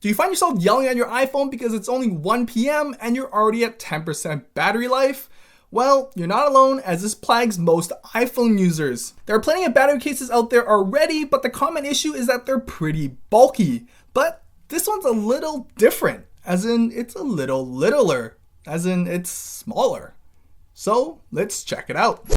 Do you find yourself yelling at your iPhone because it's only 1 p.m. and you're already at 10% battery life? Well, you're not alone, as this plagues most iPhone users. There are plenty of battery cases out there already, but the common issue is that they're pretty bulky. But this one's a little different, as in it's a little littler, as in it's smaller. So let's check it out.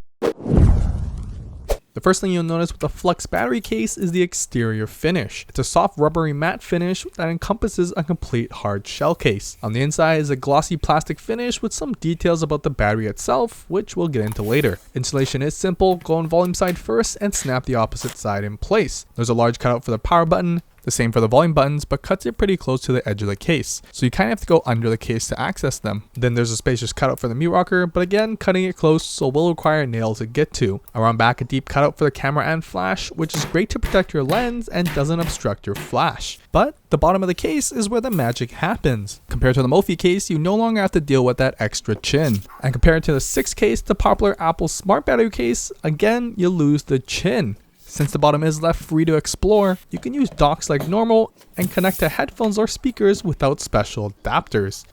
The first thing you'll notice with the Flux Battery Case is the exterior finish. It's a soft rubbery matte finish that encompasses a complete hard shell case. On the inside is a glossy plastic finish with some details about the battery itself, which we'll get into later. Installation is simple. Go on volume side first and snap the opposite side in place. There's a large cutout for the power button, the same for the volume buttons, but cuts it pretty close to the edge of the case, so you kind of have to go under the case to access them. Then there's a spacious cutout for the mute rocker, but again, cutting it close, so will require nails to get to. Around back, a deep cutout for the camera and flash, which is great to protect your lens and doesn't obstruct your flash. But the bottom of the case is where the magic happens. Compared to the Mophie case, you no longer have to deal with that extra chin. And compared to the 6 case, the popular Apple Smart Battery Case, again, you lose the chin. Since the bottom is left free to explore, you can use docks like normal and connect to headphones or speakers without special adapters.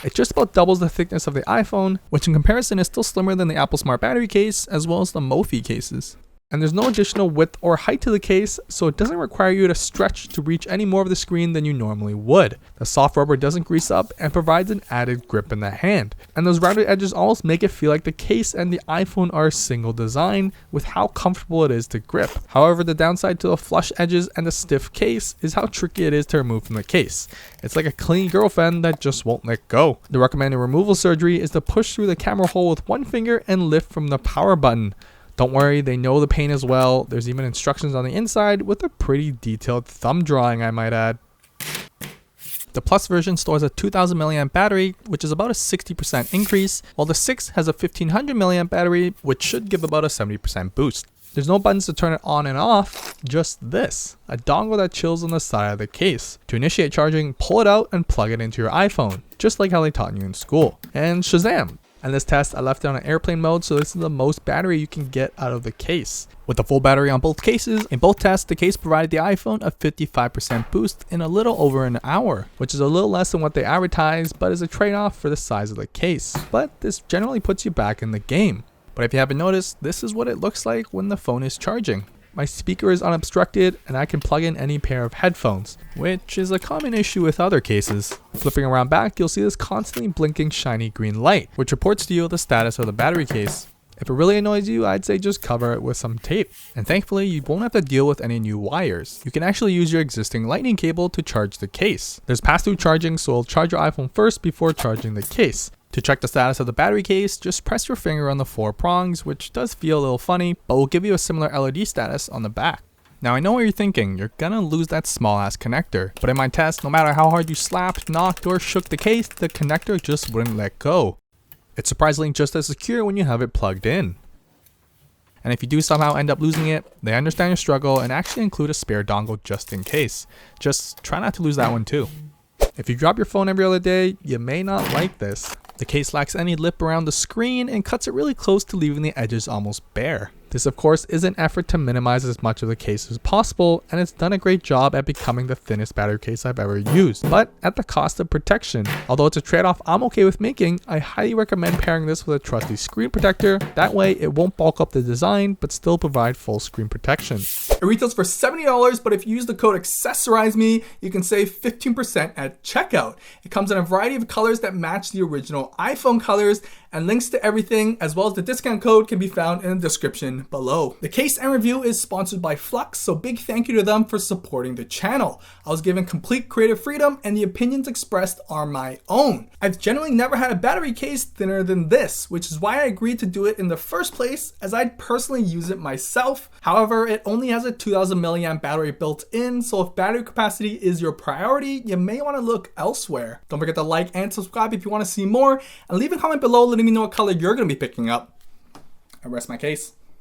It just about doubles the thickness of the iPhone, which in comparison is still slimmer than the Apple Smart Battery Case as well as the Mophie cases. And there's no additional width or height to the case, so it doesn't require you to stretch to reach any more of the screen than you normally would. The soft rubber doesn't grease up and provides an added grip in the hand. And those rounded edges almost make it feel like the case and the iPhone are a single design with how comfortable it is to grip. However, the downside to the flush edges and the stiff case is how tricky it is to remove from the case. It's like a clingy girlfriend that just won't let go. The recommended removal surgery is to push through the camera hole with one finger and lift from the power button. Don't worry, they know the pain as well. There's even instructions on the inside with a pretty detailed thumb drawing, I might add. The Plus version stores a 2000 mAh battery, which is about a 60% increase, while the 6 has a 1500 mAh battery, which should give about a 70% boost. There's no buttons to turn it on and off, just this, a dongle that chills on the side of the case. To initiate charging, pull it out and plug it into your iPhone, just like how they taught you in school. And Shazam! And this test, I left it on airplane mode, so this is the most battery you can get out of the case. With the full battery on both cases, in both tests, the case provided the iPhone a 55% boost in a little over an hour, which is a little less than what they advertise, but is a trade-off for the size of the case. But this generally puts you back in the game. But if you haven't noticed, this is what it looks like when the phone is charging. My speaker is unobstructed and I can plug in any pair of headphones, which is a common issue with other cases. Flipping around back, you'll see this constantly blinking shiny green light, which reports to you the status of the battery case. If it really annoys you, I'd say just cover it with some tape. And thankfully, you won't have to deal with any new wires. You can actually use your existing lightning cable to charge the case. There's pass-through charging, so it'll charge your iPhone first before charging the case. To check the status of the battery case, just press your finger on the 4 prongs, which does feel a little funny, but will give you a similar LED status on the back. Now I know what you're thinking, you're gonna lose that small ass connector, but in my test, no matter how hard you slapped, knocked, or shook the case, the connector just wouldn't let go. It's surprisingly just as secure when you have it plugged in. And if you do somehow end up losing it, they understand your struggle and actually include a spare dongle just in case. Just try not to lose that one too. If you drop your phone every other day, you may not like this. The case lacks any lip around the screen and cuts it really close to leaving the edges almost bare. This of course is an effort to minimize as much of the case as possible, and it's done a great job at becoming the thinnest battery case I've ever used, but at the cost of protection. Although it's a trade-off I'm okay with making, I highly recommend pairing this with a trusty screen protector. That way it won't bulk up the design but still provide full screen protection. It retails for $70, but if you use the code AccessorizeMe, you can save 15% at checkout. It comes in a variety of colors that match the original iPhone colors, and links to everything as well as the discount code can be found in the description below. The case and review is sponsored by Flux, so big thank you to them for supporting the channel. I was given complete creative freedom and the opinions expressed are my own. I've generally never had a battery case thinner than this, which is why I agreed to do it in the first place, as I'd personally use it myself. However, it only has a 2000 mAh battery built in, so if battery capacity is your priority, you may want to look elsewhere. Don't forget to like and subscribe if you want to see more, and leave a comment below letting me know what color you're going to be picking up. I rest my case.